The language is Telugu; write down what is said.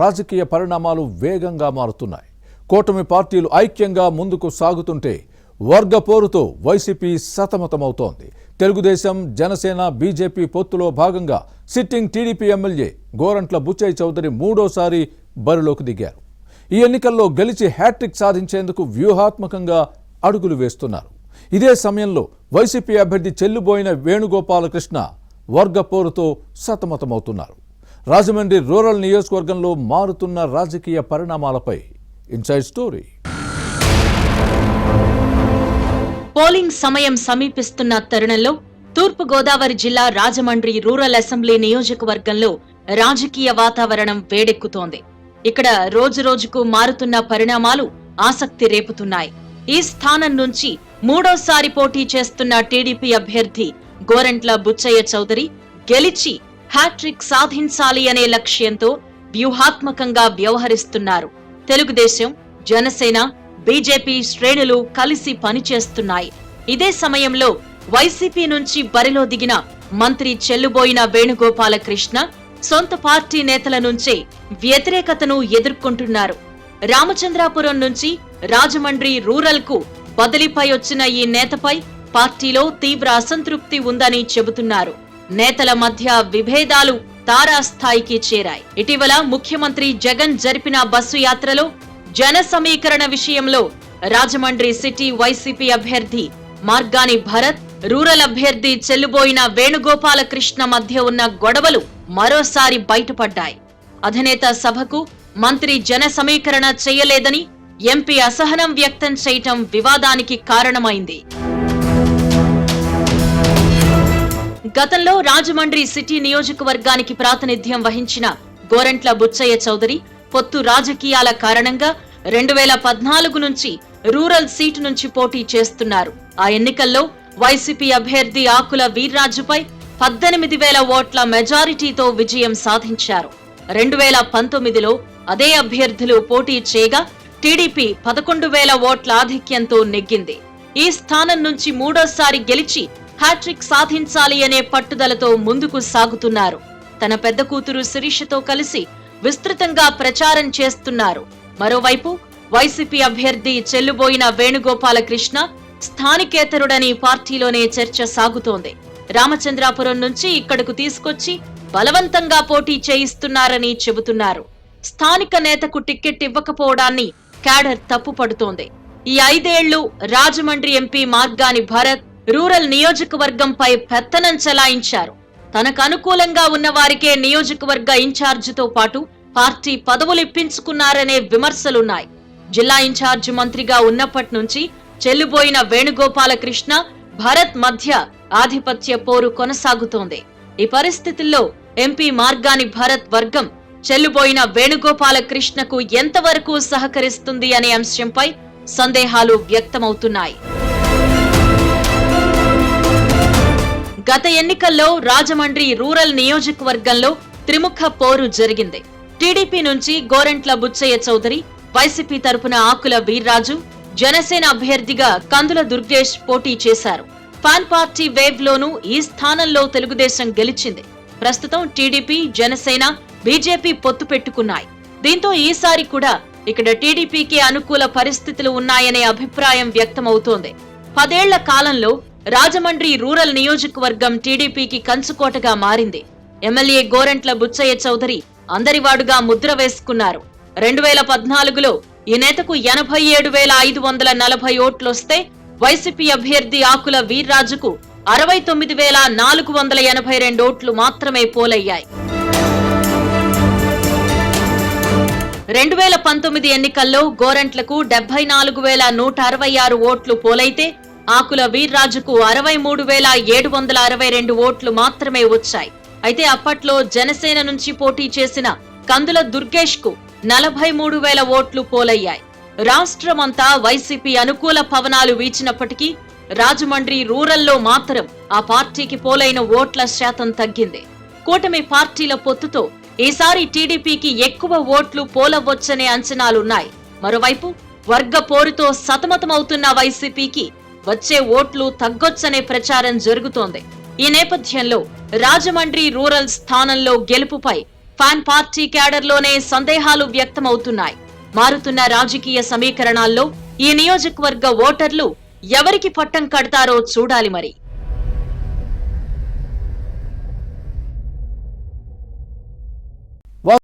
రాజకీయ పరిణామాలు వేగంగా మారుతున్నాయి. కూటమి పార్టీలు ఐక్యంగా ముందుకు సాగుతుంటే వర్గ పోరుతో వైసీపీ సతమతమవుతోంది. తెలుగుదేశం, జనసేన, బీజేపీ పొత్తులో భాగంగా sitting TDP MLA Gorantla Butchaiah Chowdary మూడోసారి బరిలోకి దిగారు. ఈ ఎన్నికల్లో గెలిచి హ్యాట్రిక్ సాధించేందుకు వ్యూహాత్మకంగా అడుగులు వేస్తున్నారు. ఇదే సమయంలో వైసీపీ అభ్యర్థి చెల్లుబోయిన వేణుగోపాలకృష్ణ వర్గ పోరుతో సతమతమవుతున్నారు. రాజమండ్రి రూరల్ నియోజకవర్గంలో మారుతున్న రాజకీయ పరిణామాలపై ఇన్సైడ్ స్టోరీ. పోలింగ్ సమయం సమీపిస్తున్న తరుణంలో తూర్పు గోదావరి జిల్లా రాజమండ్రి రూరల్ అసెంబ్లీ నియోజకవర్గంలో రాజకీయ వాతావరణం వేడెక్కుతోంది. ఇక్కడ రోజురోజుకు మారుతున్న పరిణామాలు ఆసక్తి రేపుతున్నాయి. ఈ స్థానం నుంచి మూడోసారి పోటీ చేస్తున్న టీడీపీ అభ్యర్థి గోరంట్ల బుచ్చయ్య చౌదరి గెలిచి హ్యాట్రిక్ సాధించాలి అనే లక్ష్యంతో వ్యూహాత్మకంగా వ్యవహరిస్తున్నారు. తెలుగుదేశం, జనసేన, బీజేపీ శ్రేణులు కలిసి పనిచేస్తున్నాయి. ఇదే సమయంలో వైసీపీ నుంచి బరిలో దిగిన మంత్రి చెల్లుబోయిన వేణుగోపాలకృష్ణ సొంత పార్టీ నేతల నుంచే వ్యతిరేకతను ఎదుర్కొంటున్నారు. రామచంద్రాపురం నుంచి రాజమండ్రి రూరల్ కు బదిలీపై వచ్చిన ఈ నేతపై పార్టీలో తీవ్ర అసంతృప్తి ఉందని చెబుతున్నారు. నేతల మధ్య విభేదాలు తారాస్థాయికి చేరాయి. ఇటీవల ముఖ్యమంత్రి జగన్ జరిపిన బస్సు యాత్రలో జన సమీకరణ విషయంలో రాజమండ్రి సిటీ వైసీపీ అభ్యర్థి మార్గాని భరత్, రూరల్ అభ్యర్థి చెల్లుబోయిన వేణుగోపాలకృష్ణ మధ్య ఉన్న గొడవలు మరోసారి బయటపడ్డాయి. అధినేత సభకు మంత్రి జన సమీకరణ చేయలేదని ఎంపీ అసహనం వ్యక్తం చేయటం వివాదానికి కారణమైంది. గతంలో రాజమండ్రి సిటీ నియోజకవర్గానికి ప్రాతినిధ్యం వహించిన గోరంట్ల బుచ్చయ్య చౌదరి పొత్తు రాజకీయాల కారణంగా 2014 నుంచి రూరల్ సీటు నుంచి పోటీ చేస్తున్నారు. ఆ ఎన్నికల్లో వైసీపీ అభ్యర్థి ఆకుల వీర్రాజుపై 18,000 ఓట్ల మెజారిటీతో విజయం సాధించారు. 2019లో అదే అభ్యర్థులు పోటీ చేయగా టీడీపీ 11,000 ఓట్ల ఆధిక్యంతో నెగ్గింది. ఈ స్థానం నుంచి మూడోసారి గెలిచి హ్యాట్రిక్ సాధించాలి అనే పట్టుదలతో ముందుకు సాగుతున్నారు. తన పెద్ద కూతురు శిరీషతో కలిసి విస్తృతంగా ప్రచారం చేస్తున్నారు. మరోవైపు వైసీపీ అభ్యర్థి చెల్లుబోయిన వేణుగోపాలకృష్ణ స్థానికేతరుడని పార్టీలోనే చర్చ సాగుతోంది. రామచంద్రాపురం నుంచి ఇక్కడకు తీసుకొచ్చి బలవంతంగా పోటీ చేయిస్తున్నారని చెబుతున్నారు. స్థానిక నేతకు టిక్కెట్ ఇవ్వకపోవడాన్ని క్యాడర్ తప్పుపడుతోంది. ఈ 5 ఏళ్లు రాజమండ్రి ఎంపీ మార్గాని భరత్ రూరల్ నియోజకవర్గంపై పెత్తనం చెలాయించారు. తనకు అనుకూలంగా ఉన్న వారికే నియోజకవర్గ ఇన్ఛార్జితో పాటు పార్టీ పదవులు ఇప్పించుకున్నారనే విమర్శలున్నాయి. జిల్లా ఇన్ఛార్జి మంత్రిగా ఉన్నప్పటి నుంచి చెల్లుబోయిన వేణుగోపాలకృష్ణ, భరత్ మధ్య ఆధిపత్య పోరు కొనసాగుతోంది. ఈ పరిస్థితుల్లో ఎంపీ మార్గాని భరత్ వర్గం చెల్లుబోయిన వేణుగోపాలకృష్ణకు ఎంతవరకు సహకరిస్తుంది అనే అంశంపై సందేహాలు వ్యక్తమవుతున్నాయి. గత ఎన్నికల్లో రాజమండ్రి రూరల్ నియోజకవర్గంలో త్రిముఖ పోరు జరిగింది. టీడీపీ నుంచి గోరంట్ల బుచ్చయ్య చౌదరి, వైసీపీ తరపున ఆకుల వీర్రాజు, జనసేన అభ్యర్థిగా కందుల దుర్గేష్ పోటీ చేశారు. ఫ్యాన్ పార్టీ వేవ్ లోనూ ఈ స్థానంలో తెలుగుదేశం గెలిచింది. ప్రస్తుతం టీడీపీ, జనసేన, బీజేపీ పొత్తు పెట్టుకున్నాయి. దీంతో ఈసారి కూడా ఇక్కడ టీడీపీకి అనుకూల పరిస్థితులు ఉన్నాయనే అభిప్రాయం వ్యక్తమవుతోంది. 10 ఏళ్ల కాలంలో రాజమండ్రి రూరల్ నియోజకవర్గం టీడీపీకి కంచుకోటగా మారింది. ఎమ్మెల్యే గోరంట్ల బుచ్చయ్య చౌదరి అందరివాడుగా ముద్ర వేసుకున్నారు. 2014లో ఈ నేతకు 87,540 ఓట్లొస్తే వైసీపీ అభ్యర్థి ఆకుల వీర్రాజుకు 69,482 ఓట్లు మాత్రమే పోలయ్యాయి. 2019 ఎన్నికల్లో గోరంట్లకు 74,166 ఓట్లు పోలైతే ఆకుల వీర్రాజుకు 63,762 ఓట్లు మాత్రమే వచ్చాయి. అయితే అప్పట్లో జనసేన నుంచి పోటీ చేసిన కందుల దుర్గేష్ కు 43,000 ఓట్లు పోలయ్యాయి. రాష్ట్రమంతా వైసీపీ అనుకూల పవనాలు వీచినప్పటికీ రాజమండ్రి రూరల్లో మాత్రం ఆ పార్టీకి పోలైన ఓట్ల శాతం తగ్గింది. కూటమి పార్టీల పొత్తుతో ఈసారి టీడీపీకి ఎక్కువ ఓట్లు పోలవచ్చనే అంచనాలున్నాయి. మరోవైపు వర్గ పోరుతో సతమతమవుతున్న వైసీపీకి వచ్చే ఓట్లు తగ్గొచ్చనే ప్రచారం జరుగుతోంది. ఈ నేపథ్యంలో రాజమండ్రి రూరల్ స్థానంలో గెలుపుపై ఫ్యాన్ పార్టీ క్యాడర్లోనే సందేహాలు వ్యక్తమవుతున్నాయి. మారుతున్న రాజకీయ సమీకరణాల్లో ఈ నియోజకవర్గ ఓటర్లు ఎవరికి పట్టం కడతారో చూడాలి మరి.